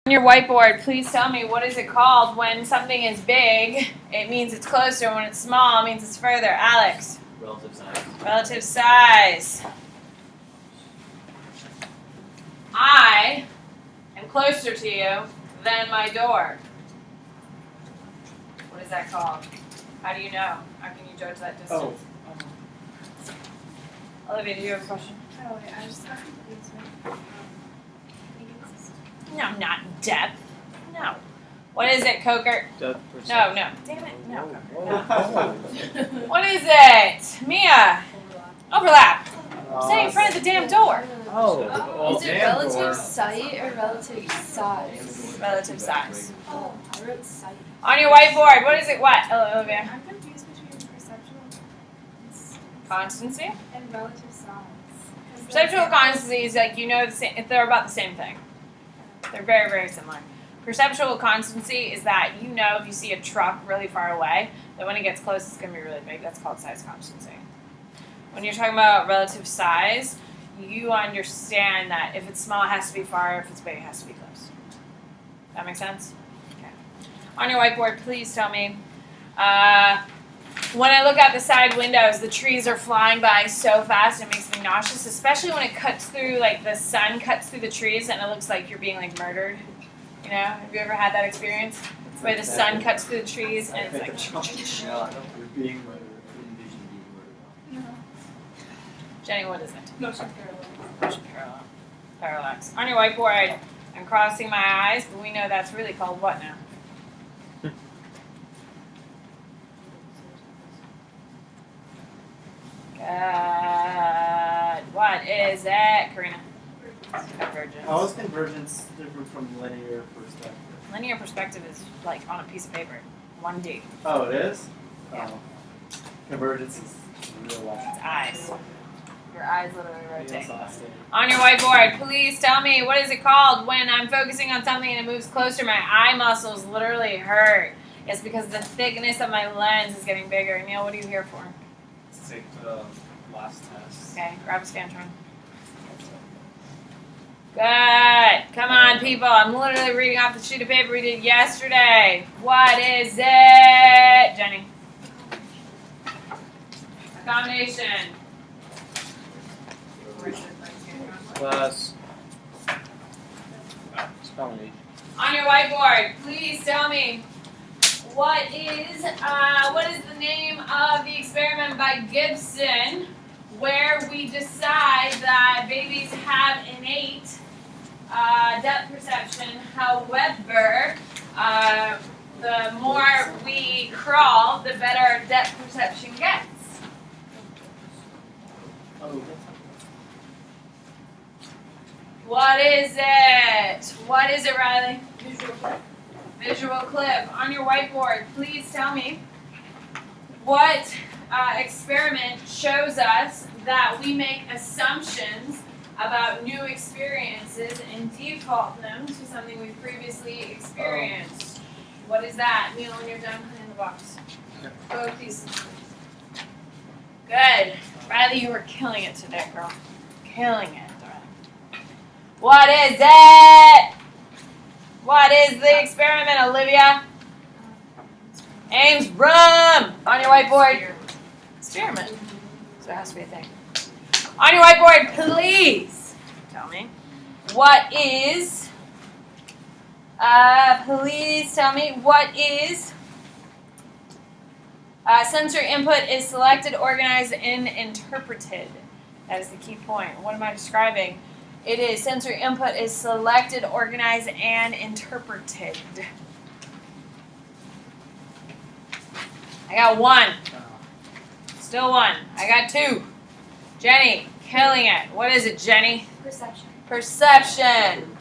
On your whiteboard, please tell me, what is it called when something is big? It means it's closer. When it's small, it means it's further. Alex? Relative size. Relative size. I am closer to you than my door. What is that called? How do you know? How can you judge that distance? Olivia, do you have a question? Oh, wait, I just got confused with No, not depth. No. What is it, Coker? Depth No. Damn it. No, Coker. What is it? Mia. Overlap. Stay in front of the damn door. Is it relative sight or relative size? Relative size. Oh, I wrote sight. On your whiteboard, what is it? What, Olivia? I'm confused between perceptual Constancy? and relative size. Perceptual constancy is like, you know, the same, they're about the same thing. They're very, very similar. Perceptual constancy is that you know if you see a truck really far away, that when it gets close, it's going to be really big. That's called size constancy. When you're talking about relative size, you understand that if it's small, it has to be far. If it's big, it has to be close. That make sense? Okay. On your whiteboard, please tell me, when I look out the side windows, the trees are flying by so fast, it makes me nauseous, especially when it cuts through, like the sun cuts through the trees and it looks like you're being like murdered. You know, have you ever had that experience? Where the sun cuts through the trees and it's like... You're being murdered. Envision being murdered. Jenny, what is it? Motion parallel. Motion parallel. Parallax. On your whiteboard, I'm crossing my eyes, but we know that's really called what now? Good. What is it, Karina? Convergence. How is convergence different from linear perspective? Linear perspective is like on a piece of paper. 1D. Oh, it is? Yeah. Oh. Convergence is real life. It's eyes. Your eyes literally rotate. Exhausting. On your whiteboard, please tell me, what is it called when I'm focusing on something and it moves closer? My eye muscles literally hurt. It's because the thickness of my lens is getting bigger. Neil, what are you here for? Let's take the last test. Okay, grab a Scantron. Good. Come on, people. I'm literally reading off the sheet of paper we did yesterday. What is it, Jenny? Accommodation. Plus. Spelling. On your whiteboard, please tell me, what is the name of the experiment by Gibson where we decide that babies have innate depth perception? However, the more we crawl, the better our depth perception gets. Oh, What is it? What is it, Riley? Visual clip. Visual clip. On your whiteboard, please tell me what experiment shows us that we make assumptions about new experiences and default them to something we've previously experienced. What is that? Neil, when you're done, put it in the box. Both pieces. Good. Riley, you were killing it today, girl. Killing it. What is it? What is the experiment, Olivia? Ames Brum! On your whiteboard. Experiment. So it has to be a thing. On your whiteboard, please tell me. What is... please tell me what is... sensory input is selected, organized, and interpreted. That is the key point. What am I describing? It is sensory input is selected, organized, and interpreted. I got one. Still one. I got two. Jenny, killing it. What is it, Jenny? Perception. Perception.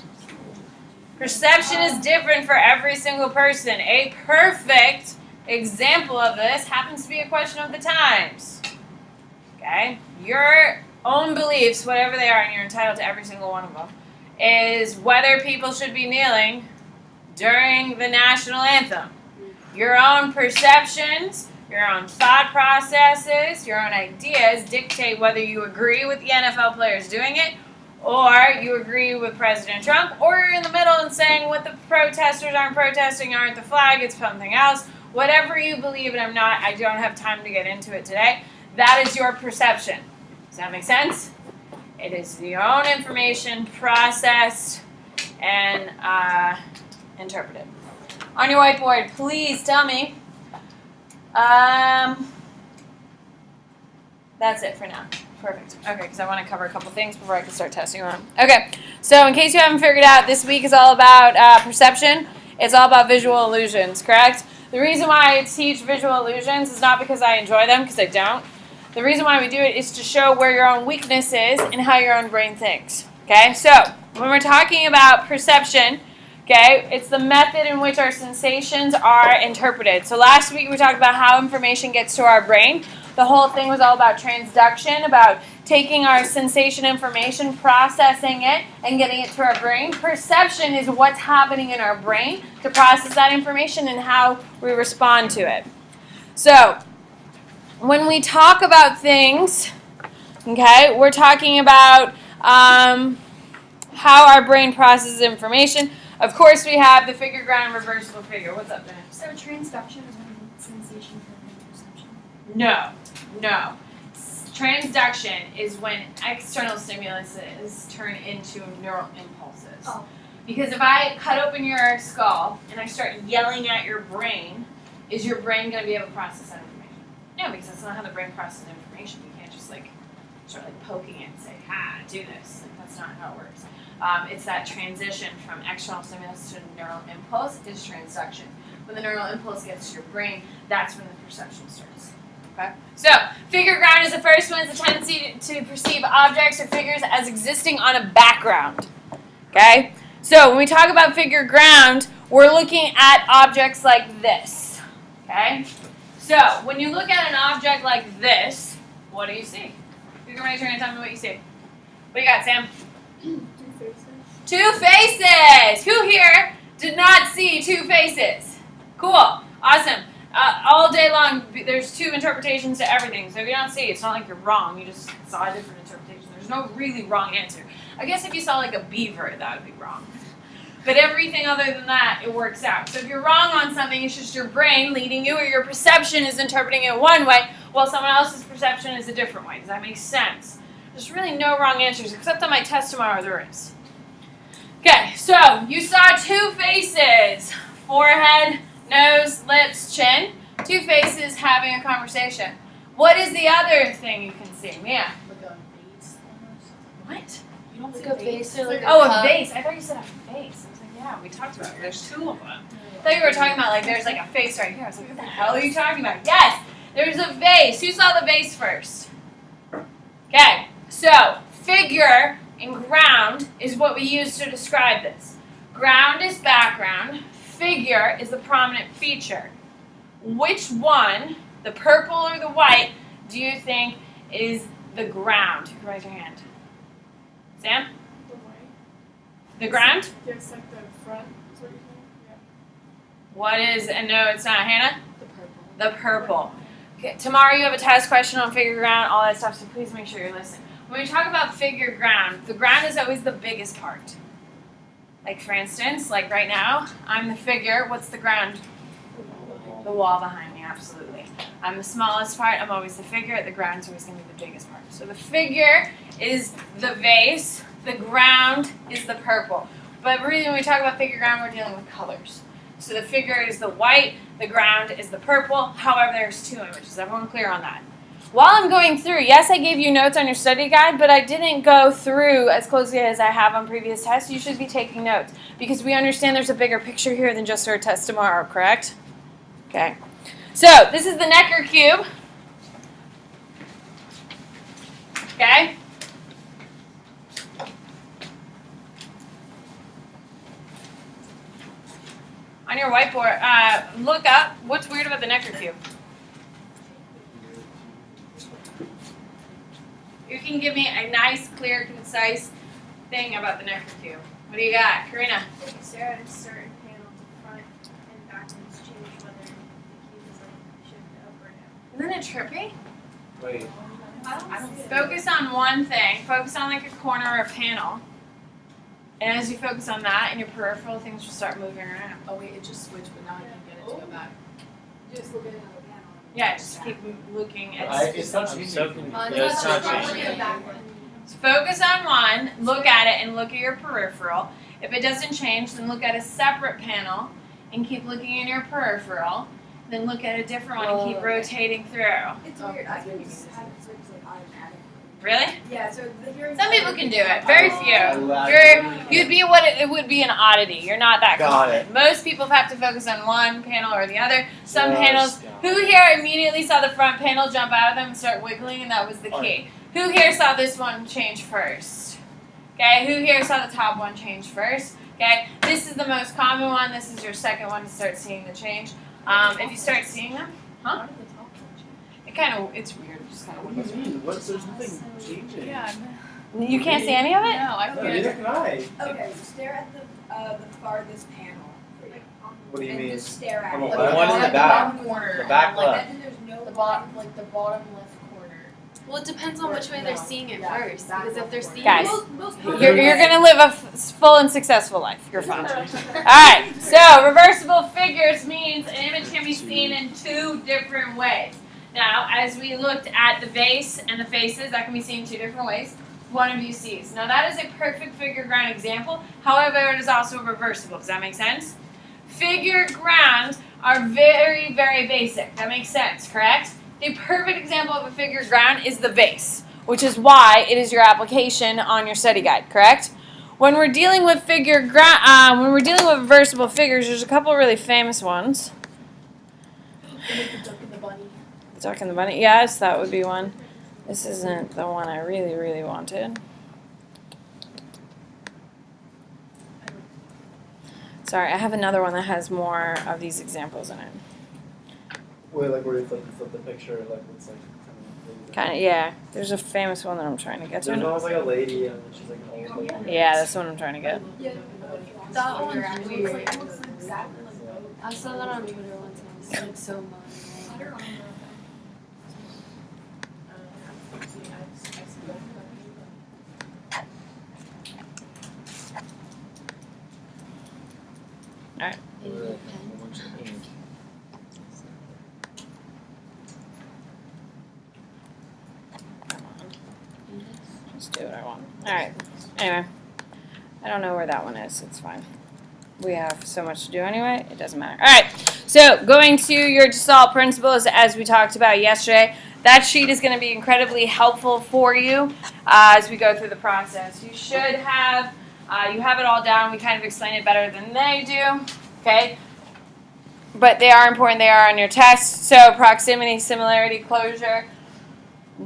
Perception is different for every single person. A perfect example of this happens to be a question of the times. Okay? Your own beliefs, whatever they are, and you're entitled to every single one of them, is whether people should be kneeling during the national anthem. Your own perceptions, your own thought processes, your own ideas dictate whether you agree with the NFL players doing it or you agree with President Trump, or you're in the middle and saying what the protesters aren't protesting aren't the flag, it's something else. Whatever you believe, and I don't have time to get into it today, that is your perception. Does that make sense? It is your own information processed and interpreted. On your whiteboard, please tell me. That's it for now. Perfect. Okay, because I want to cover a couple things before I can start testing on them. Okay, so in case you haven't figured out, this week is all about perception. It's all about visual illusions, correct? The reason why I teach visual illusions is not because I enjoy them, because I don't. The reason why we do it is to show where your own weakness is and how your own brain thinks. Okay, so when we're talking about perception, okay, it's the method in which our sensations are interpreted. So last week we talked about how information gets to our brain. The whole thing was all about transduction, about taking our sensation information, processing it, and getting it to our brain. Perception is what's happening in our brain to process that information and how we respond to it. So when we talk about things, okay, we're talking about how our brain processes information. Of course, we have the figure, ground, and reversible figure. What's up, Dennis? So transduction is when sensation from perception. No. Transduction is when external stimuluses turn into neural impulses. Oh. Because if I cut open your skull and I start yelling at your brain, is your brain going to be able to process that information? No, because that's not how the brain processes information. You can't just start poking it and say, do this. That's not how it works. It's that transition from external stimulus to neural impulse is transduction. When the neural impulse gets to your brain, that's when the perception starts. Okay? So, figure ground is the first one. It's a tendency to perceive objects or figures as existing on a background. Okay? So, when we talk about figure ground, we're looking at objects like this. Okay? So, when you look at an object like this, what do you see? You can raise your hand and tell me what you see. What do you got, Sam? 2 faces. 2 faces! Who here did not see 2 faces? Cool. Awesome. All day long, there's 2 interpretations to everything. So if you don't see, it's not like you're wrong. You just saw a different interpretation. There's no really wrong answer. I guess if you saw like a beaver, that would be wrong. But everything other than that, it works out. So if you're wrong on something, it's just your brain leading you, or your perception is interpreting it one way, while someone else's perception is a different way. Does that make sense? There's really no wrong answers, except on my test tomorrow there is. Okay, so you saw 2 faces. Forehead, nose, lips, chin. 2 faces having a conversation. What is the other thing you can see? Mia? Like a vase almost. What? You don't Like see a vase or like Oh, a cup. vase. I thought you said a face. I was like, yeah, we talked about it. There's 2 of them. I thought you were talking about there's a face right here. I was like, what the hell are you talking about? Yes, there's a vase. Who saw the vase first? Okay, so figure and ground is what we use to describe this. Ground is background. Figure is the prominent feature. Which one, the purple or the white, do you think is the ground? You can raise your hand. Sam? The white. The ground? Yes, like the front. Is what you think? Yeah. What is, and no, it's not Hannah? The purple. The purple. Okay, tomorrow you have a test question on figure ground, all that stuff, so please make sure you're listening. When we talk about figure ground, the ground is always the biggest part. Like for instance, like right now, I'm the figure. What's the ground? The wall behind me, absolutely. I'm the smallest part, I'm always the figure. The ground's always going to be the biggest part. So the figure is the vase, the ground is the purple. But really when we talk about figure ground, we're dealing with colors. So the figure is the white, the ground is the purple. However, there's 2 images. Everyone clear on that? While I'm going through, yes, I gave you notes on your study guide, but I didn't go through as closely as I have on previous tests. You should be taking notes because we understand there's a bigger picture here than just our test tomorrow, correct? Okay. So this is the Necker cube. Okay. On your whiteboard, look up what's weird about the Necker cube. You can give me a nice, clear, concise thing about the Necker cube. What do you got, Karina? If you stare at a certain panel, the front and back ones change whether the cube is shifted up or down. Isn't it trippy? Wait. I don't see it. Focus on one thing. Focus on like a corner or a panel. And as you focus on that in your peripheral, things will start moving around. Oh wait, it just switched, but now I can get it to go back. Just look at another panel. Yeah, just keep looking at. It's not I'm changing. so confused. Oh, Yeah, it's not it's changing. Focus on one, look at it, and look at your peripheral. If it doesn't change, then look at a separate panel and keep looking in your peripheral. Then look at a different one and keep rotating through. It's weird. I can just have it switch like automatically. Really? Yeah. So the hearing. Some people can do it. Very few. I You'd be what it would be an oddity. You're not that Got common. it. Most people have to focus on one panel or the other. Some Just panels. got Who here immediately saw the front panel jump out of them and start wiggling, and that was the Oh, key? Who here saw this one change first? Okay. Who here saw the top one change first? Okay. This is the most common one. This is your second one to start seeing the change. If you start seeing them, How did the top one change? it kind of it's weird. It just kind What do you mean? There's nothing changing. Yeah, of. You can't see any of it. no, I No, can't. neither can I. Okay. Stare at the farthest panel. What do you and mean? just stare at From it. a Like left? the One in the bottom- back. bottom corner. The back like left. And then there's no the bottom, like the bottom left corner. Well, it depends on which way they're seeing it Yeah, first. Because if they're seeing Guys. Most You're gonna live a full and successful life. You're fine. Alright, so reversible figures means an image can be seen in two different ways. Now, as we looked at the base and the faces, that can be seen two different ways. One of you sees. Now, that is a perfect figure ground example. However, it is also reversible. Does that make sense? Figure grounds are very, very basic. That makes sense, correct? The perfect example of a figure ground is the vase, which is why it is your application on your study guide, correct? When we're dealing with when we're dealing with reversible figures, there's a couple really famous ones. Like the duck and the bunny. The duck and the bunny. Yes, that would be one. This isn't the one I really, really wanted. Sorry, I have another one that has more of these examples in it. Wait, like where you flip the picture, like it's like Kind of, yeah. There's a famous one that I'm trying to get There's to. almost like a lady and she's like an old lady. Yeah, that's the one I'm trying to get. That one's Actually, weird. it looks exactly like both. I saw that on Twitter once and I was like so mind. Just do what I want. Alright. Anyway. I don't know where that one is. It's fine. We have so much to do anyway. It doesn't matter. Alright. So, going to your Gestalt principles, as we talked about yesterday, that sheet is going to be incredibly helpful for you as we go through the process. You should have, you have it all down. We kind of explain it better than they do. Okay? But they are important. They are on your test. So, proximity, similarity, closure.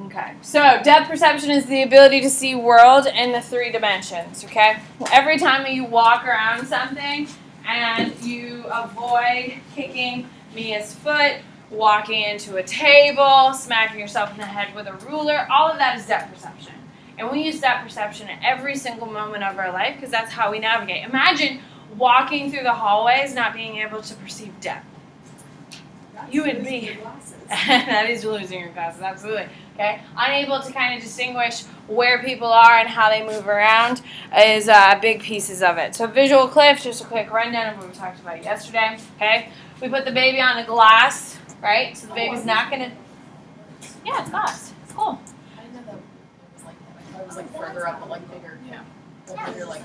Okay, so depth perception is the ability to see world in the 3 dimensions, okay? Every time you walk around something and you avoid kicking Mia's foot, walking into a table, smacking yourself in the head with a ruler, all of that is depth perception. And we use depth perception at every single moment of our life because that's how we navigate. Imagine walking through the hallways not being able to perceive depth. You would be. That is losing your glasses, absolutely. Okay, unable to kind of distinguish where people are and how they move around is big pieces of it. So visual cliff, just a quick rundown of what we talked about yesterday. Okay, we put the baby on a glass, right? So the baby's not gonna. Yeah, it's glass. It's cool. I didn't know that it was like that. I thought it was like further up, but like bigger. Yeah. Like bigger, like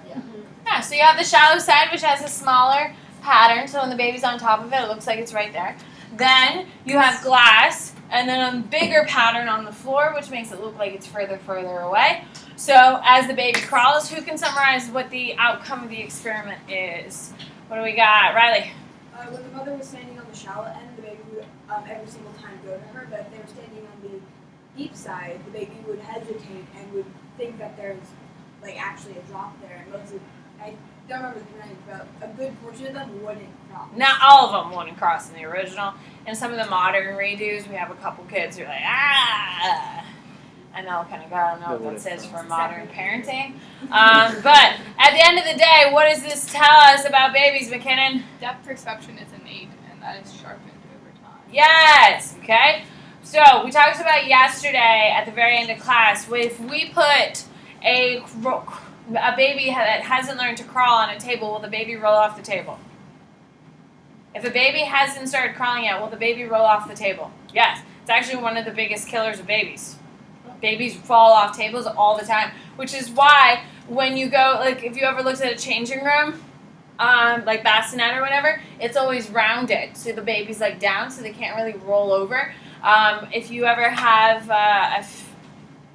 yeah. Yeah. So you have the shallow side, which has a smaller pattern. So when the baby's on top of it, it looks like it's right there. Then you have glass, and then a bigger pattern on the floor, which makes it look like it's further away. So as the baby crawls, who can summarize what the outcome of the experiment is? What do we got? Riley? When the mother was standing on the shallow end, the baby would every single time go to her, but if they were standing on the deep side, the baby would hesitate and would think that there's like actually a drop there. And most of, I don't remember the percentage, but a good portion of them wouldn't cross. Not all of them wouldn't cross in the original. And some of the modern redos, we have a couple kids who are like, ah! And they'll kind of go, I don't know what that says for modern parenting. But at the end of the day, what does this tell us about babies, McKinnon? Depth perception is innate, and that is sharpened over time. Yes, okay? So we talked about yesterday at the very end of class. If we put a baby that hasn't learned to crawl on a table, will the baby roll off the table? If a baby hasn't started crawling yet, will the baby roll off the table? Yes. It's actually one of the biggest killers of babies. Babies fall off tables all the time, which is why when you go, like if you ever looked at a changing room, like bassinet or whatever, it's always rounded. So the baby's like down so they can't really roll over. If you ever have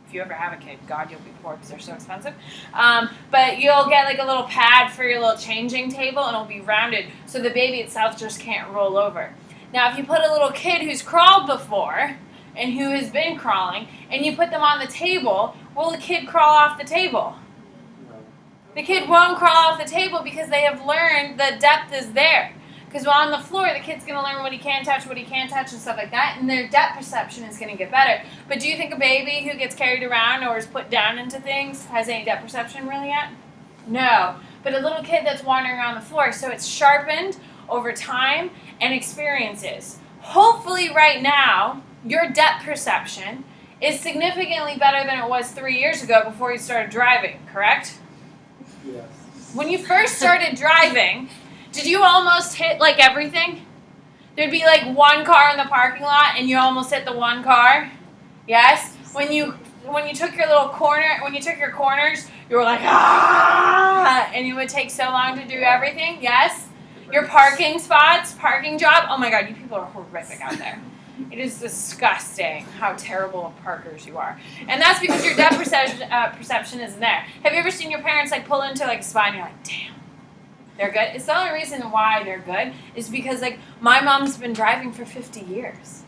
if you ever have a kid, God, you'll be poor because they're so expensive. But you'll get like a little pad for your little changing table and it'll be rounded so the baby itself just can't roll over. Now, if you put a little kid who's crawled before and who has been crawling and you put them on the table, will the kid crawl off the table? The kid won't crawl off the table because they have learned that depth is there. Because while on the floor, the kid's going to learn what he can touch, what he can't touch, and stuff like that, and their depth perception is going to get better. But do you think a baby who gets carried around or is put down into things has any depth perception really yet? No. But a little kid that's wandering around the floor, so it's sharpened over time and experiences. Hopefully right now, your depth perception is significantly better than it was 3 years ago before you started driving, correct? Yes. When you first started driving, did you almost hit like everything? There'd be like one car in the parking lot and you almost hit the one car? Yes? When you took your little corner, when you took your corners, you were like, ah, and it would take so long to do everything? Yes? Your parking spots, parking job, oh my God, you people are horrific out there. It is disgusting how terrible of parkers you are. And that's because your depth perception isn't there. Have you ever seen your parents like pull into like a spot and you're like, damn, they're good? It's the only reason why they're good is because like my mom's been driving for 50 years.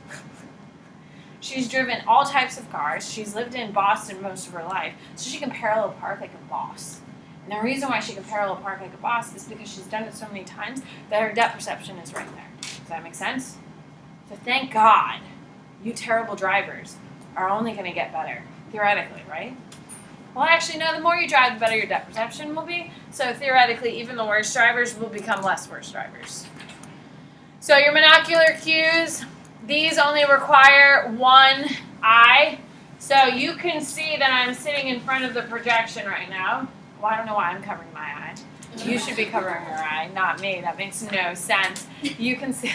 She's driven all types of cars. She's lived in Boston most of her life. So she can parallel park like a boss. And the reason why she can parallel park like a boss is because she's done it so many times that her depth perception is right there. Does that make sense? So thank God you terrible drivers are only going to get better, theoretically, right? Well, actually, no, the more you drive, the better your depth perception will be. So theoretically, even the worst drivers will become less worse drivers. So your monocular cues, these only require one eye. So you can see that I'm sitting in front of the projection right now. Well, I don't know why I'm covering my eye. You should be covering your eye, not me. That makes no sense. You can see.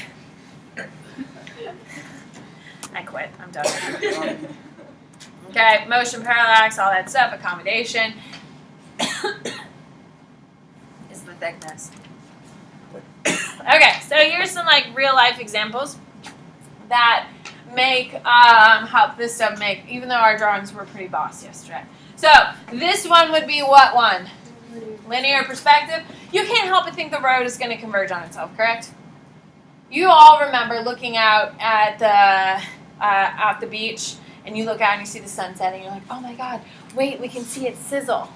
I quit. I'm done. Okay, motion, parallax, all that stuff, accommodation is the thickness. Okay, so here's some like real life examples that make help this stuff make, even though our drawings were pretty boss yesterday. So this one would be what one? Linear perspective. You can't help but think the road is going to converge on itself, correct? You all remember looking out at the beach, and you look out and you see the sun setting, and you're like, oh my God, wait, we can see it sizzle.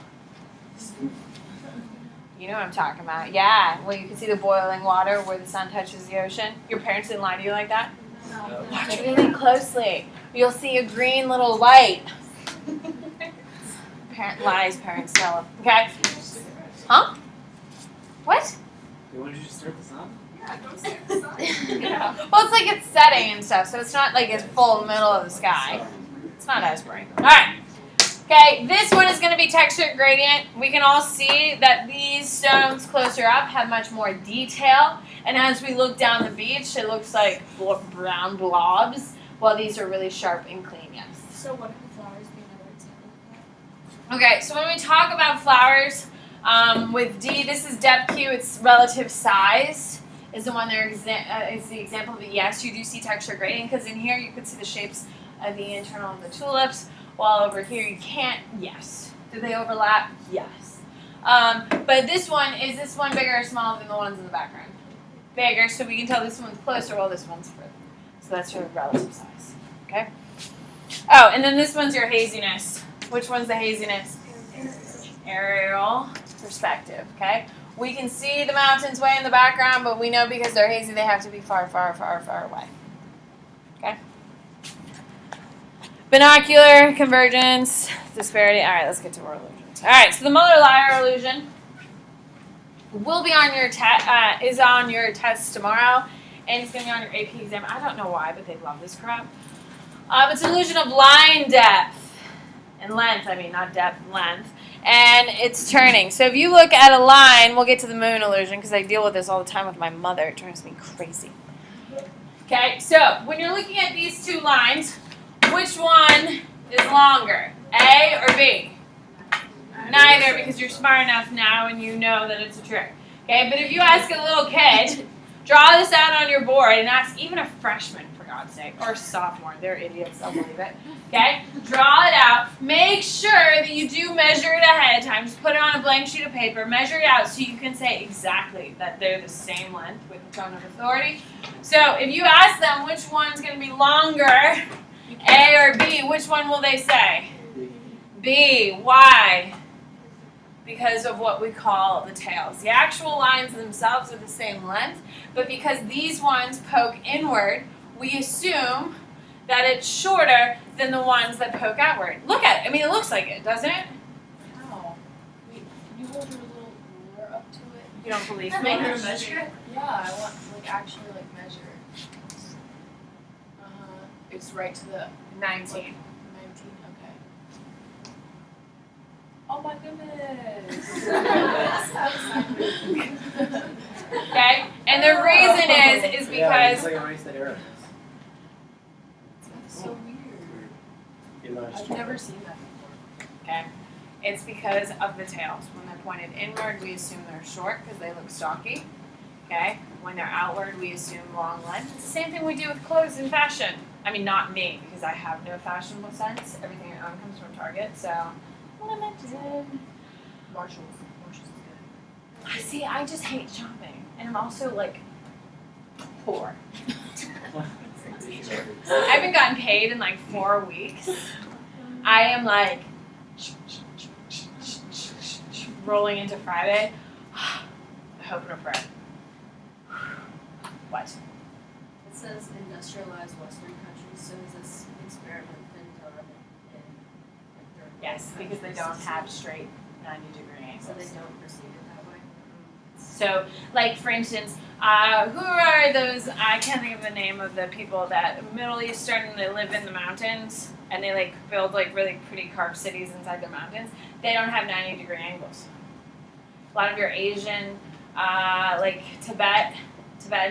You know what I'm talking about. Yeah, well, you can see the boiling water where the sun touches the ocean. Your parents didn't lie to you like that? No. Watch really closely. You'll see a green little light. Parents tell them. Okay? Huh? What? Why don't you just start the sun? Yeah. Well, it's like it's setting and stuff, so it's not like it's full middle of the sky. It's not as bright. All right. Okay, this one is going to be texture gradient. We can all see that these stones closer up have much more detail, and as we look down the beach, it looks like brown blobs, while these are really sharp and clean, yes. So what could flowers be another example of that? Okay, so when we talk about flowers, with D, this is depth Q, it's relative size is the one there is the example of it. Yes, you do see texture gradient, because in here you could see the shapes of the internal of the tulips, while over here you can't. Yes. Do they overlap? Yes. But this one, is this one bigger or smaller than the ones in the background? Bigger, so we can tell this one's closer while this one's further. So that's your relative size. Okay? Oh, and then this one's your haziness. Which one's the haziness? Aerial perspective, okay? We can see the mountains way in the background, but we know because they're hazy, they have to be far, far, far, far away. Okay? Binocular, convergence, disparity. All right, let's get to our illusions. All right, so the Muller-Lyer illusion will be on your is on your test tomorrow, and it's going to be on your AP exam. I don't know why, but they love this crap. It's an illusion of line depth and length. I mean, not depth, length. And it's turning. So if you look at a line, we'll get to the moon illusion because I deal with this all the time with my mother. It drives me crazy. Okay, so when you're looking at these two lines, which one is longer, A or B? Neither, because you're smart enough now and you know that it's a trick. Okay, but if you ask a little kid, draw this out on your board and ask even a freshman, for God's sake, or a sophomore, they're idiots, they'll believe it. Okay, draw it out. Make sure that you do measure it ahead of time. Just put it on a blank sheet of paper, measure it out so you can say exactly that they're the same length with the tone of authority. So if you ask them which one's going to be longer, A or B, which one will they say? B. Why? Because of what we call the tails. The actual lines themselves are the same length, but because these ones poke inward, we assume that it's shorter than the ones that poke outward. Look at it. I mean, it looks like it, doesn't it? How? Wait, can you hold your little ruler up to it? You don't believe me? Make her measure it? Yeah, I want actually measure. It's right to the 19. 19. Okay. Oh my goodness. Okay? And the reason is Yeah, because it's like erase the arrows. That's so weird. You know, it's I've never seen that before. okay, it's because of the tails. When they're pointed inward, we assume they're short because they look stocky. Okay? When they're outward, we assume long length. It's the same thing we do with clothes and fashion. I mean, not me, because I have no fashionable sense. Everything I own comes from Target, so limited. Marshalls is good. See, I just hate shopping, and I'm also like poor. I haven't gotten paid in like 4 weeks. I am like rolling into Friday. I hope and a prayer. What? It says industrialized Western countries, so is this experiment been done in like third world Yes, because they countries? don't have straight 90-degree angles. So they don't perceive it that way. So, like for instance, who are those? I can't think of the name of the people that Middle Eastern. They live in the mountains and they like build like really pretty carved cities inside their mountains. They don't have 90-degree angles. A lot of your Asian, like Tibetan,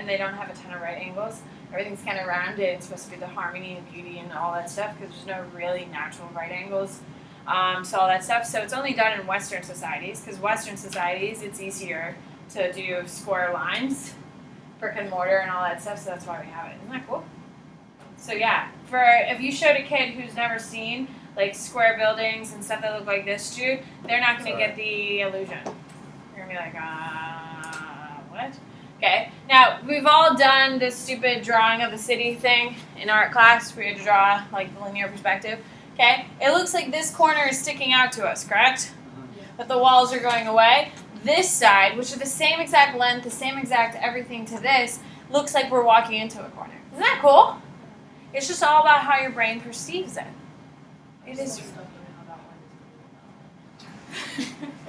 they don't have a ton of right angles. Everything's kind of rounded. It's supposed to be the harmony and beauty and all that stuff because there's no really natural right angles. So all that stuff. So it's only done in Western societies because Western societies, it's easier to do square lines, brick and mortar and all that stuff. So that's why we have it. Isn't that cool? So yeah, for if you showed a kid who's never seen like square buildings and stuff that look like this, Jude, they're not going to get the illusion. You're going to be like, what? Okay, now we've all done this stupid drawing of the city thing in art class. We had to draw like the linear perspective. Okay, it looks like this corner is sticking out to us, correct? But the walls are going away. This side, which are the same exact length, the same exact everything to this, looks like we're walking into a corner. Isn't that cool? It's just all about how your brain perceives it. It is.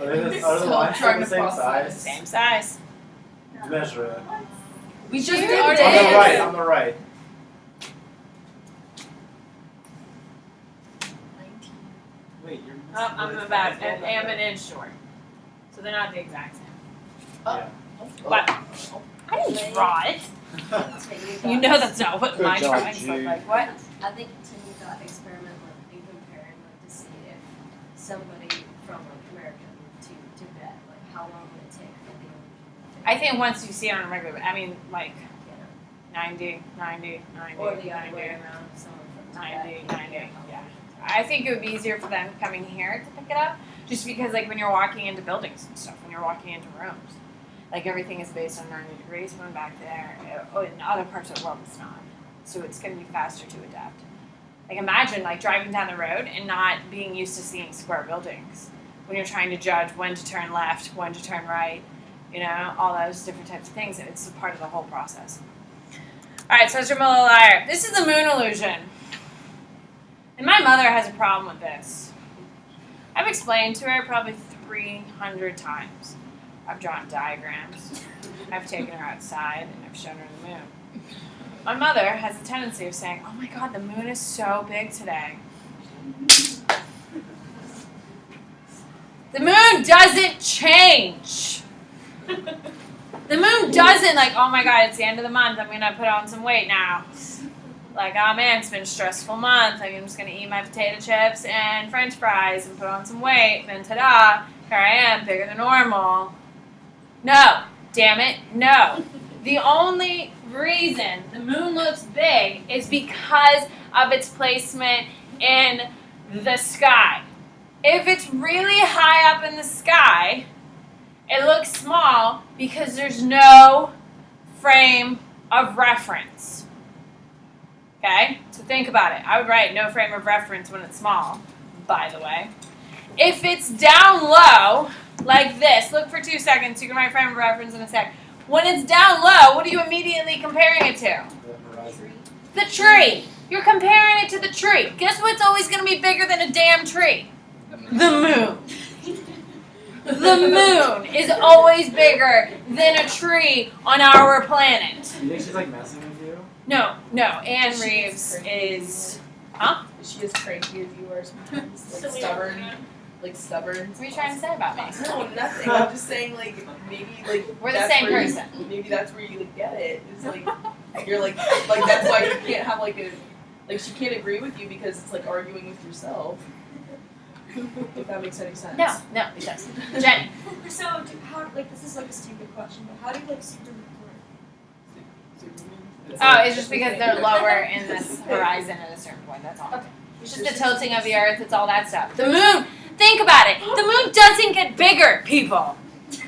Are the So lines trying the to same process. size? Same size. Measure it. We just Jude did On did. the this. right, on the right. 19. Wait, you're. I'm about I'm an inch short, so they're not the exact same. Yeah. But I didn't draw it. You know that's not what Good my job, drawings look Jude. like. What? I think continue that experiment like in comparing like to see if somebody from like America moved to Tibet, like how long would it take for the illusion to I think once you see it on a regular, I mean like you know, 90, 90, 90, or the other 90, way around, someone from 90, Tibet. 90, yeah. I think it would be easier for them coming here to pick it up, just because like when you're walking into buildings and stuff, when you're walking into rooms, like everything is based on 90 degrees. When back there, in other parts of the world, it's not. So it's going to be faster to adapt. Like imagine like driving down the road and not being used to seeing square buildings. When you're trying to judge when to turn left, when to turn right, you know, all those different types of things. It's a part of the whole process. All right, so it's your Miller liar. This is the moon illusion. And my mother has a problem with this. I've explained to her probably 300 times. I've drawn diagrams. I've taken her outside and I've shown her the moon. my mother has a tendency of saying, "Oh my God, the moon is so big today." The moon doesn't change. The moon doesn't like, "Oh my God, it's the end of the month. I'm gonna put on some weight now." Like, "Oh man, it's been a stressful month. I'm just gonna eat my potato chips and French fries and put on some weight. And then ta-da, here I am, bigger than normal." No, damn it, no. The only reason the moon looks big is because of its placement in the sky. If it's really high up in the sky, it looks small because there's no frame of reference. Okay? So think about it. I would write no frame of reference when it's small, by the way. If it's down low, like this, look for 2 seconds. You can write frame of reference in a sec. When it's down low, what are you immediately comparing it to? The horizon. The tree. You're comparing it to the tree. Guess what's always going to be bigger than a damn tree? The moon. The moon is always bigger than a tree on our planet. You think she's like messing with you? No. Anne Reeves is... Huh? She is cranky as you are sometimes, like stubborn. What are you trying to say about me? No, nothing. I'm just saying, like, maybe, like, We're the that's same where person. Maybe that's where you like, get it. It's like you're like that's why you can't have like a she can't agree with you because it's like arguing with yourself. If that makes any sense. No, it doesn't. Jenny. So, how, like, this is like a stupid question, but how do you like Superman work? Oh, it's just because they're lower in this horizon at a certain point, that's all. Okay. It's just the tilting of the earth, it's all that stuff. The moon, think about it. The moon doesn't get bigger, people.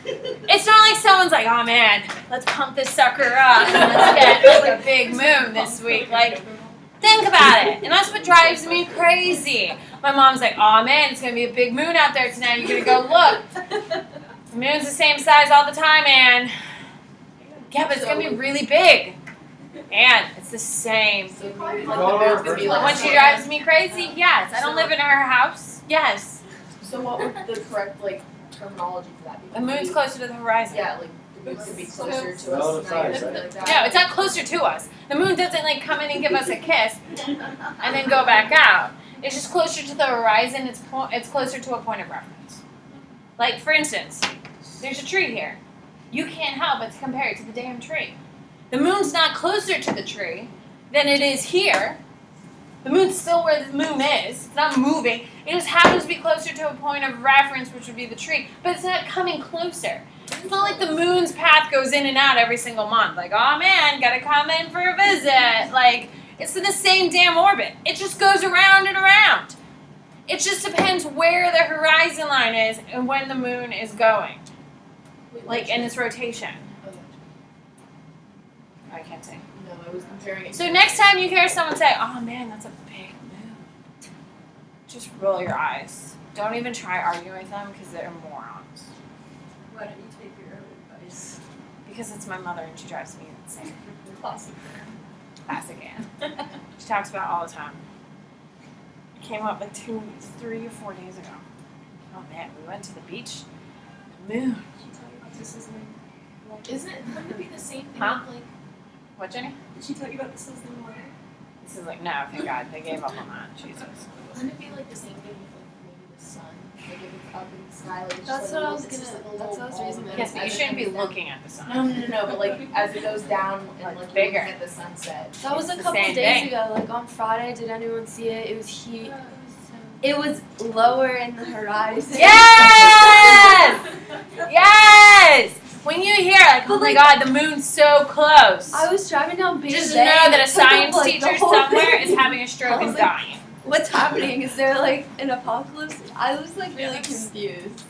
It's not like someone's like, "Oh man, let's pump this sucker up and let's get like a big moon this week." Like, think about it. And that's what drives me crazy. My mom's like, "Oh man, it's gonna be a big moon out there tonight. You're gonna go look. The moon's the same size all the time, Anne." Yeah, but it's gonna be really big. And it's the same. So maybe like the Oh, moon's gonna be like. When she drives me crazy, yes. I don't live in her house. Yes. So what would the correct like terminology for that be? The moon's closer to the horizon. Yeah, like the moon could be closer to Relative us. size, Like right? that. No, it's not closer to us. The moon doesn't like come in and give us a kiss and then go back out. It's just closer to the horizon. It's closer to a point of reference. Like, for instance, there's a tree here. You can't help but to compare it to the damn tree. The moon's not closer to the tree than it is here. The moon's still where the moon is. It's not moving. It just happens to be closer to a point of reference, which would be the tree. But it's not coming closer. It's not like the moon's path goes in and out every single month. Like, "Oh man, gotta come in for a visit." Like, it's in the same damn orbit. It just goes around and around. It just depends where the horizon line is and when the moon is going. Like, in its rotation. I can't say. No, I was comparing it. So next time you hear someone say, "Oh man, that's a big moon," just roll your eyes. Don't even try arguing with them because they're morons. Why don't you take your own advice? Because it's my mother and she drives me insane. Classic. Classic Anne. She talks about it all the time. It came up like 3 or 4 days ago. Oh man, we went to the beach. The moon. Did she tell you about this as Wouldn't it be the same thing Huh? with like? What, Jenny? Did she tell you about this as the weather? This is like, no, thank God. They gave up on that. Jesus. Wouldn't it be like the same thing with like maybe the sun? Like if it's up in the sky, like it's That's just what like I was it's just, gonna- like, a that's little what I was ball reasoning. that Yes, but you as it shouldn't be comes down- looking at the sun. No, but like as it goes down and Like, like you're bigger. looking at the sunset. That was It's a the couple same days thing. ago. Like on Friday, did anyone see it? It was huge. It was lower in the horizon. Yes! Yes! When you hear like, "Oh my God, the moon's so close," I was driving down Bay just Bay know and that it a took up, science like, the teacher whole somewhere thing. is having a stroke I and was like, dying. What's happening? Is there like an apocalypse? I was like really confused.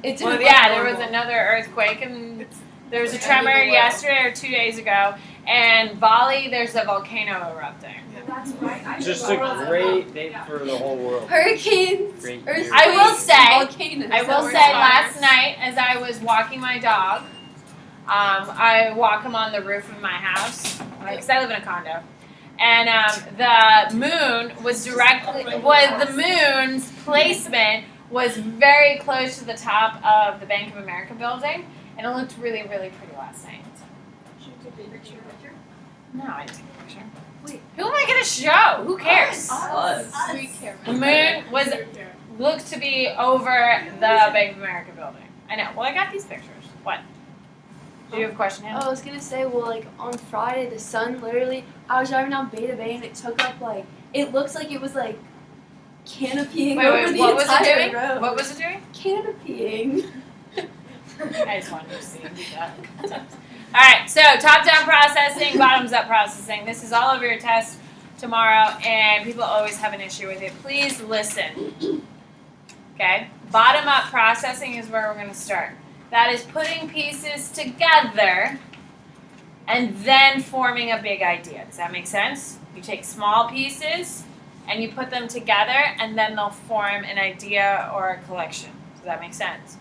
It took Well, like, yeah, there was normal. another earthquake and there was a It's the end of tremor the world. yesterday or 2 days ago. And Bali, there's a volcano erupting. That's right. Just a great date for the whole world. Hurricanes, Great earthquakes, year. I will say- volcanoes. I will that say, were last smart. night as I was walking my dog, I walk him on the roof of my house because I live in a condo, and the moon was the moon's placement was very close to the top of the Bank of America building, and it looked really, really pretty last night. No, I didn't take a picture. Wait. Who am I gonna show? Who cares? Us. Sweet camera. The moon was looked to be over the Bank of America building. I know. Well, I got these pictures. What? Do you have a question, Hannah? Oh, I was gonna say, well, like on Friday, the sun literally. I was driving down Beta Bay and it took up like. It looks like it was like canopying over the what was it entire doing? road. What was it doing? Canopying. I just wanted to see you do that. Alright, so top-down processing, bottoms-up processing. This is all over your test tomorrow, and people always have an issue with it. Please listen. Okay? Bottom-up processing is where we're going to start. That is putting pieces together and then forming a big idea. Does that make sense? You take small pieces and you put them together, and then they'll form an idea or a collection. Does that make sense?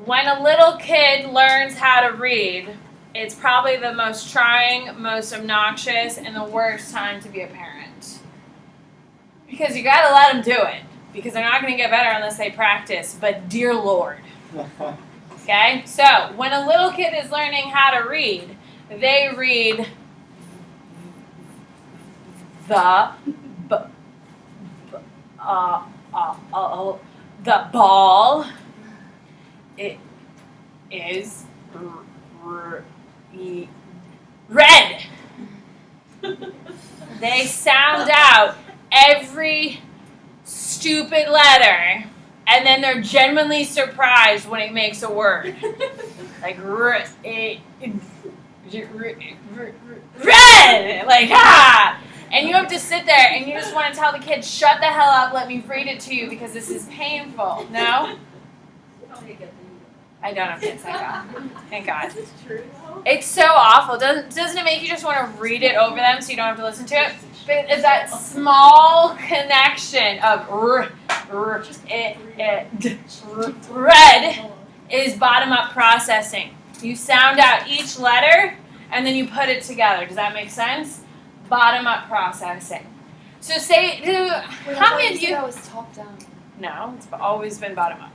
When a little kid learns how to read, it's probably the most trying, most obnoxious, and the worst time to be a parent. Because you gotta let them do it. Because they're not gonna get better unless they practice, but dear Lord. Okay? So, when a little kid is learning how to read, they read the ball. It is red. They sound out every stupid letter, and then they're genuinely surprised when it makes a word. Like red. Like and you have to sit there and you just want to tell the kid, shut the hell up, let me read it to you because this is painful. No? I don't have kids, thank God. Thank God. Is this true though? It's so awful. Doesn't it make you just want to read it over them so you don't have to listen to it? But it's that small connection of red is bottom-up processing. You sound out each letter and then you put it together. Does that make sense? Bottom-up processing. So say, how many of you? That was top down. No, it's always been bottom-up.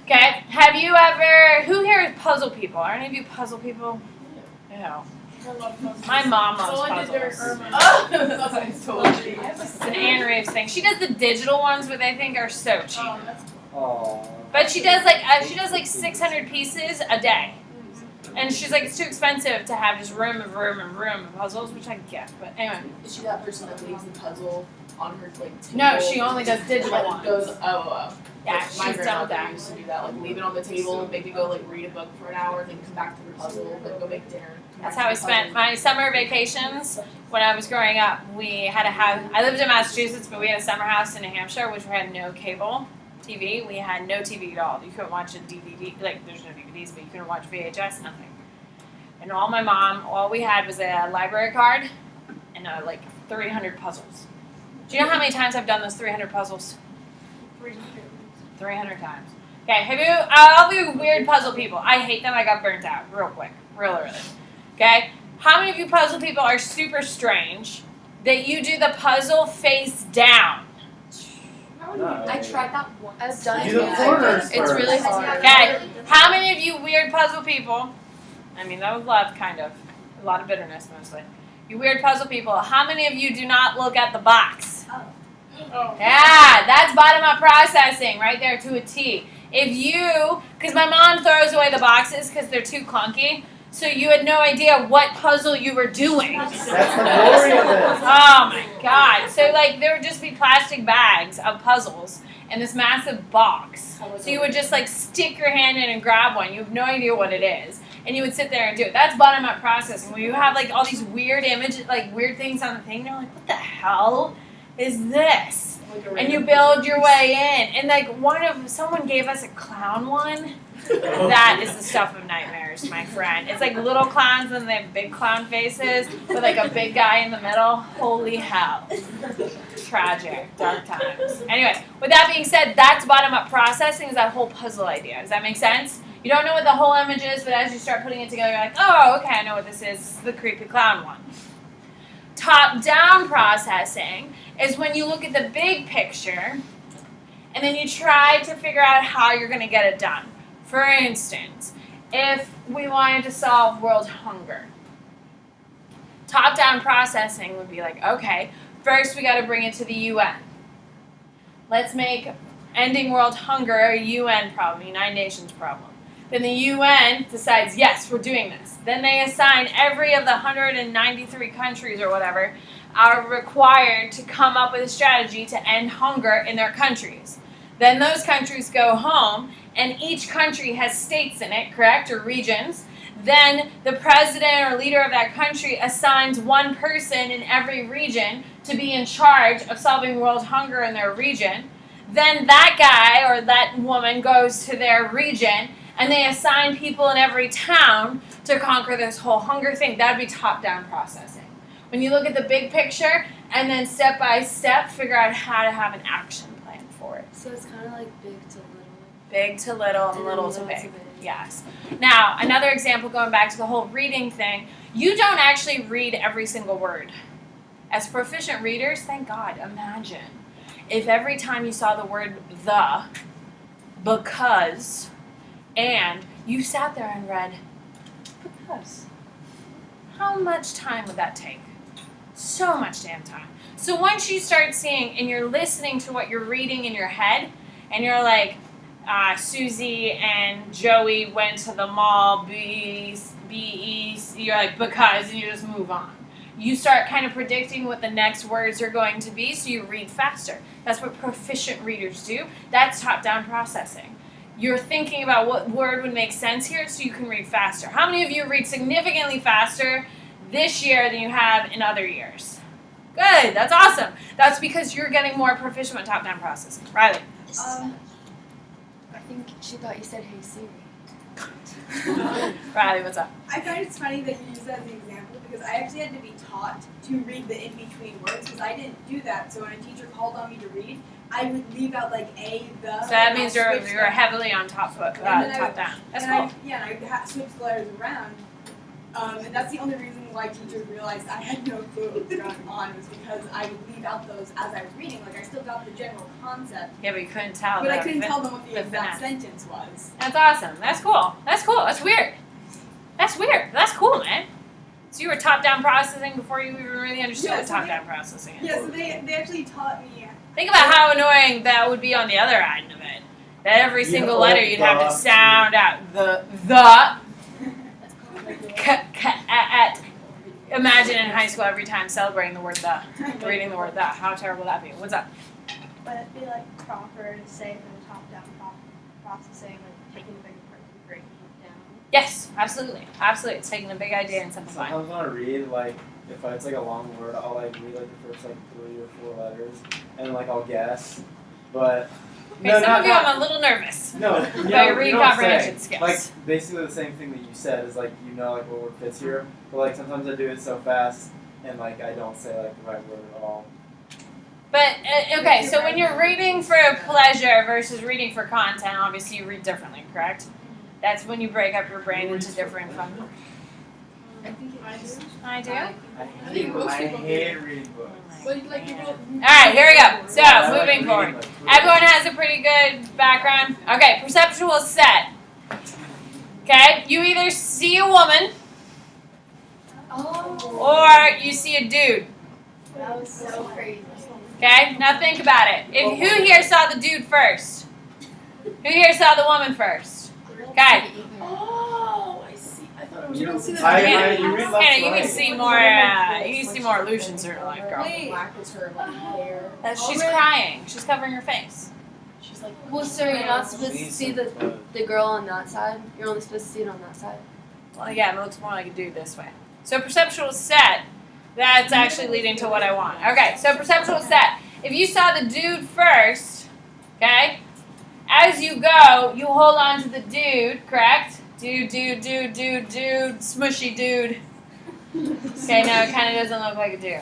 Okay, have you ever, who here is puzzle people? Are any of you puzzle people? No. My mom loves puzzles. Oh, that's what I told you. It's an Anne Reeves thing. She does the digital ones, but I think are so cheap. Aww. But she does like 600 pieces a day. And she's like, it's too expensive to have just room of puzzles, which I get. But anyway. Is she that person that leaves the puzzle on her like table? No, she only does digital Like, ones. goes, oh. Yeah, Like, she's my done with grandmother that. used to do that. Like leave it on the table, maybe go like read a book for an hour, then come back to the puzzle, then go make dinner. come That's back how to I the spent puzzle. my summer vacations when I was growing up. We had a house. I lived in Massachusetts, but we had a summer house in New Hampshire, which had no cable TV. We had no TV at all. You couldn't watch a DVD. Like, there's no DVDs, but you couldn't watch VHS, nothing. And all we had was a library card and like 300 puzzles. Do you know how many times I've done those 300 puzzles? 300 times. Okay, have you, all of you weird puzzle people, I hate them, I got burnt out real quick, real early. Okay, how many of you puzzle people are super strange that you do the puzzle face down? I tried that once. I've done Do it. the corners It's really first. hard. Okay, how many of you weird puzzle people, I mean that was love kind of, a lot of bitterness mostly. You weird puzzle people, how many of you do not look at the box? Yeah, that's bottom-up processing right there to a T. If you, because my mom throws away the boxes because they're too clunky, so you had no idea what puzzle you were doing. That's the glory of it. Oh my God. So like there would just be plastic bags of puzzles in this massive box. So you would just like stick your hand in and grab one. You have no idea what it is. And you would sit there and do it. That's bottom-up processing. Where you have like all these weird images, like weird things on the thing, and you're like, what the hell is this? Like a And you random build your way in. And like someone gave us a clown one. That is the stuff of nightmares, my friend. It's like little clowns and they have big clown faces with like a big guy in the middle. Holy hell. Tragic. Dark times. Anyway, with that being said, that's bottom-up processing, is that whole puzzle idea. Does that make sense? You don't know what the whole image is, but as you start putting it together, you're like, oh, okay, I know what this is. This is the creepy clown one. Top-down processing is when you look at the big picture and then you try to figure out how you're going to get it done. For instance, if we wanted to solve world hunger, Top-down processing would be like, okay, first we got to bring it to the UN. Let's make ending world hunger a UN problem, United Nations problem. Then the UN decides, yes, we're doing this. Then they assign every of the 193 countries or whatever are required to come up with a strategy to end hunger in their countries. Then those countries go home, and each country has states in it, correct, or regions. Then the president or leader of that country assigns one person in every region to be in charge of solving world hunger in their region. Then that guy or that woman goes to their region, and they assign people in every town to conquer this whole hunger thing. That would be top-down processing. When you look at the big picture, and then step by step, figure out how to have an action plan for it. So it's kind of like big to little. Big to little and And little then to little big. to big. Yes. Now, another example going back to the whole reading thing, you don't actually read every single word. As proficient readers, thank God, imagine if every time you saw the word the, because, and, you sat there and read because. How much time would that take? So much damn time. So once you start seeing and you're listening to what you're reading in your head, and you're like, Susie and Joey went to the mall, you're like, because, and you just move on. You start kind of predicting what the next words are going to be, so you read faster. That's what proficient readers do. That's top-down processing. You're thinking about what word would make sense here so you can read faster. How many of you read significantly faster this year than you have in other years? Good, that's awesome. That's because you're getting more proficient with top-down processing. Riley. I think she thought you said, "Hey Siri." Riley, what's up? I find it's funny that you use that as an example because I actually had to be taught to read the in-between words because I didn't do that. So when a teacher called on me to read, I would leave out like a, the. So that and means I'll you're switch you're them. heavily on top down. That's cool. And I switch the letters around. And that's the only reason why teachers realized I had no clue what was going on was because I would leave out those as I was reading. Like I still got the general concept, Yeah, but you couldn't tell. but I the couldn't fin- tell them what the the exact finesse. sentence was. That's awesome. That's cool. That's cool. That's weird. That's weird. That's cool, man. So you were top-down processing before you even really understood Yeah, what so top-down processing is. Yeah, so they actually taught me. Think about how annoying that would be on the other end of it. That every Yeah, single letter you'd have to the. sound out the. Imagine in high school every time celebrating the word the, reading the word the. How terrible would that be? What's up? But it'd be like proper to say for the top-down processing, like taking a bigger part and breaking it down. Yes, absolutely. Absolutely. It's taking a big idea and simplifying. Sometimes when I read, like, if it's like a long word, I'll like read like the first like 3 or 4 letters, and like I'll guess. But Okay, some of you I'm a little nervous. no, you About know, your reading you know what I'm comprehension saying. skills. Like basically the same thing that you said is like like what word fits here, but like sometimes I do it so fast and like I don't say like the right word at all. But, okay, so when you're reading for pleasure versus reading for content, obviously you read differently, correct? That's when you break up your brain into different fun. I think it is. I do? I think most people do. hate reading books. But like you All right, here we go. So, I like moving reading, forward. like, Everyone has a pretty good background. Okay, perceptual set. Okay, you either see a woman Oh. or you see a dude. That was so crazy. Okay, now think about it. Who here saw the dude first? Who here saw the woman first? Okay. Oh, I see. I thought it was. You don't see the you read left Hannah, to you right. can see more. You can see more illusions in her life, girl. Black is her like hair. She's crying. She's covering her face. She's like. Well, sir, you're not supposed to see the girl on that side. You're only supposed to see it on that side. Well, yeah, it looks more like a dude this way. So perceptual set. That's actually leading to what I want. Okay, so perceptual set. If you saw the dude first, okay, as you go, you hold on to the dude, correct? Dude, smushy dude. Okay, no, it kind of doesn't look like a dude,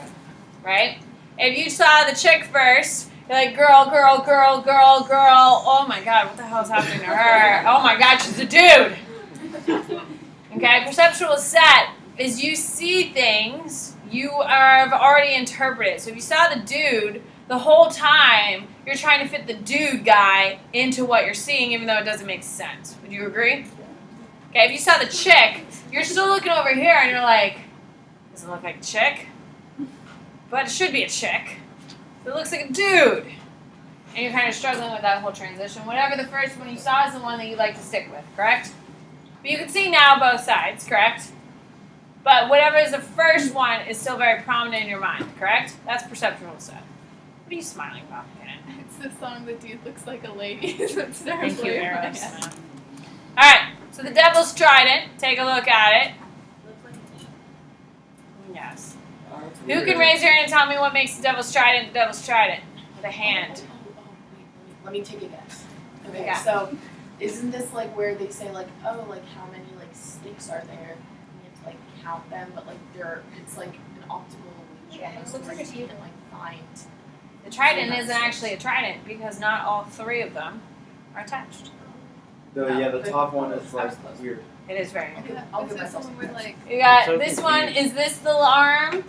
right? If you saw the chick first, you're like, girl. Oh my God, what the hell is happening to her? Oh my God, she's a dude. Okay, perceptual set is you see things you have already interpreted. So if you saw the dude, the whole time you're trying to fit the dude guy into what you're seeing, even though it doesn't make sense. Would you agree? Okay, if you saw the chick, you're still looking over here and you're like, is Doesn't look like a chick, but it should be a chick. It looks like a dude. And you're kind of struggling with that whole transition. Whatever the first one you saw is the one that you'd like to stick with, correct? But you can see now both sides, correct? But whatever is the first one is still very prominent in your mind, correct? That's perceptual set. What are you smiling about, Kenan? It's the song "The Dude Looks Like a Lady." That's Thank you, Aerosmith. Alright, so the Devil's Trident. Take a look at it. Looks like a t-shirt. Yes. Oh, that's Who weird. can raise their hand and tell me what makes the Devil's Trident the Devil's Trident? With a hand. Let me take a guess. Okay, Yeah. so isn't this like where they say like, oh, like how many like sticks are there? And you have to like count them, but like it's like an optimal illusion. Yeah, it looks like a you can like find. The trident isn't actually a trident because not all three of them are attached. The top one is like weird. It is very. I'll give myself some credit. You got I'm so this one. Is this the arm?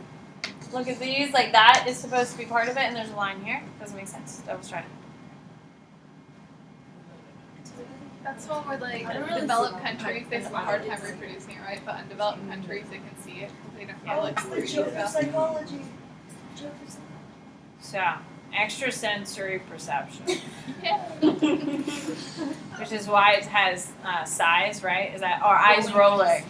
Look at these. Like that is supposed to be part of it, and there's a line here. Doesn't make sense. Devil's Trident. That's one where like I don't really developed see countries they have a hard time reproducing it, right? But undeveloped countries they can see it. They don't have like The joke of psychology. Joke of psychology. So extrasensory perception, which is why it has size, right? Is that or eyes rolling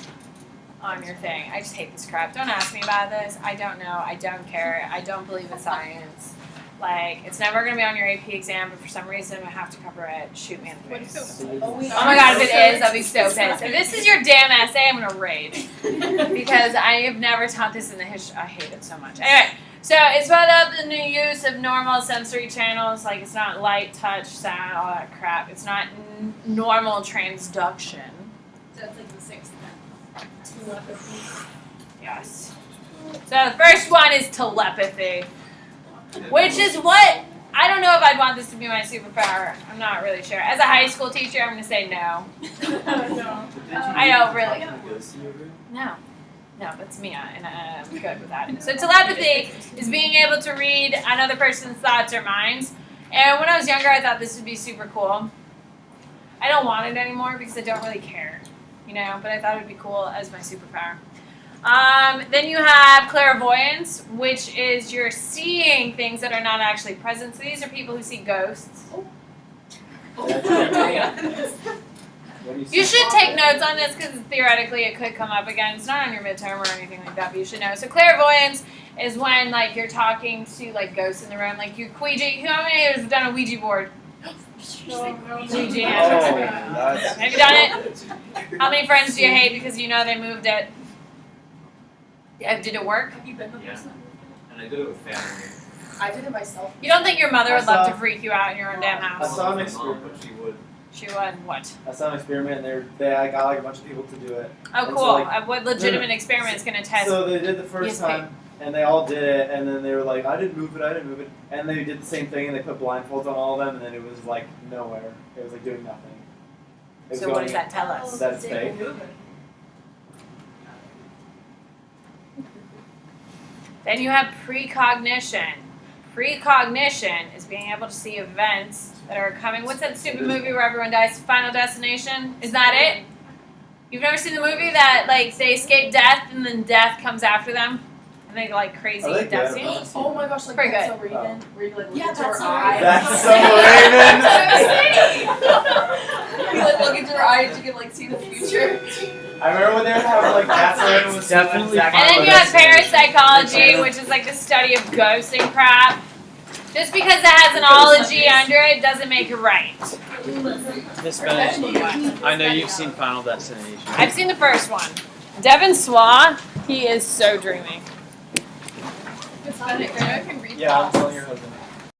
on your thing? I just hate this crap. Don't ask me about this. I don't know. I don't care. I don't believe in science. Like, it's never going to be on your AP exam, but for some reason I have to cover it. Shoot me in the face. Oh my god, if it is, I'll be so pissed. If this is your damn essay, I'm going to raid. Because I have never taught this in the history. I hate it so much. Anyway, so it's about the new use of normal sensory channels. Like, it's not light, touch, sound, all that crap. It's not normal transduction. So it's like the sixth telepathy. Yes. So the first one is telepathy. Which is what, I don't know if I'd want this to be my superpower. I'm not really sure. As a high school teacher, I'm going to say no. I don't really. No. No, that's Mia, and I'm good with that. So telepathy is being able to read another person's thoughts or minds. And when I was younger, I thought this would be super cool. I don't want it anymore because I don't really care, you know, but I thought it would be cool as my superpower. Then you have clairvoyance, which is you're seeing things that are not actually present. So these are people who see ghosts. You should take notes on this because theoretically it could come up again. It's not on your midterm or anything like that, but you should know. So clairvoyance is when like you're talking to like ghosts in the room, like you Ouija. How many has done a Ouija board? Ouija. Have you done it? How many friends do you hate because you know they moved it? Did it work? Have you been the Yeah. person? And I did it with family. I did it myself. You don't think your mother would I love saw- to freak you out in your own damn I house? saw an My mom, experiment. but she would. She would. What? I saw an experiment, and they got like a bunch of people to do it. Oh, And cool. so, like, What legitimate experiment is going to test? So they did the first ESP. time, and they all did it, and then they were like, I didn't move it, and they did the same thing, and they put blindfolds on all of them, and then it was like nowhere. It was like doing nothing. It was So what going- does that tell us? That it's fake. Then you have precognition. Precognition is being able to see events that are coming. What's that stupid movie where everyone dies? Final Destination? Is that it? You've never seen the movie that like they escape death and then death comes after them? And they like crazy I like death that. scenes? Oh my gosh, like Pretty that's good. so Raven, where you like look Yeah, into her that's so eye. That's so Raven. You like look into her eyes, you can like see the future. I remember when they were having like that's when it was Definitely And then you have parapsychology, which is like the study of ghosts and crap. Just because it has an ology under it doesn't make it right. Miss Bennett, I know you've seen Final Destination. I've seen the first one. Devin Swaw, he is so dreamy. Miss Bennett, Grandma can read Yeah, I'm thoughts. telling your husband.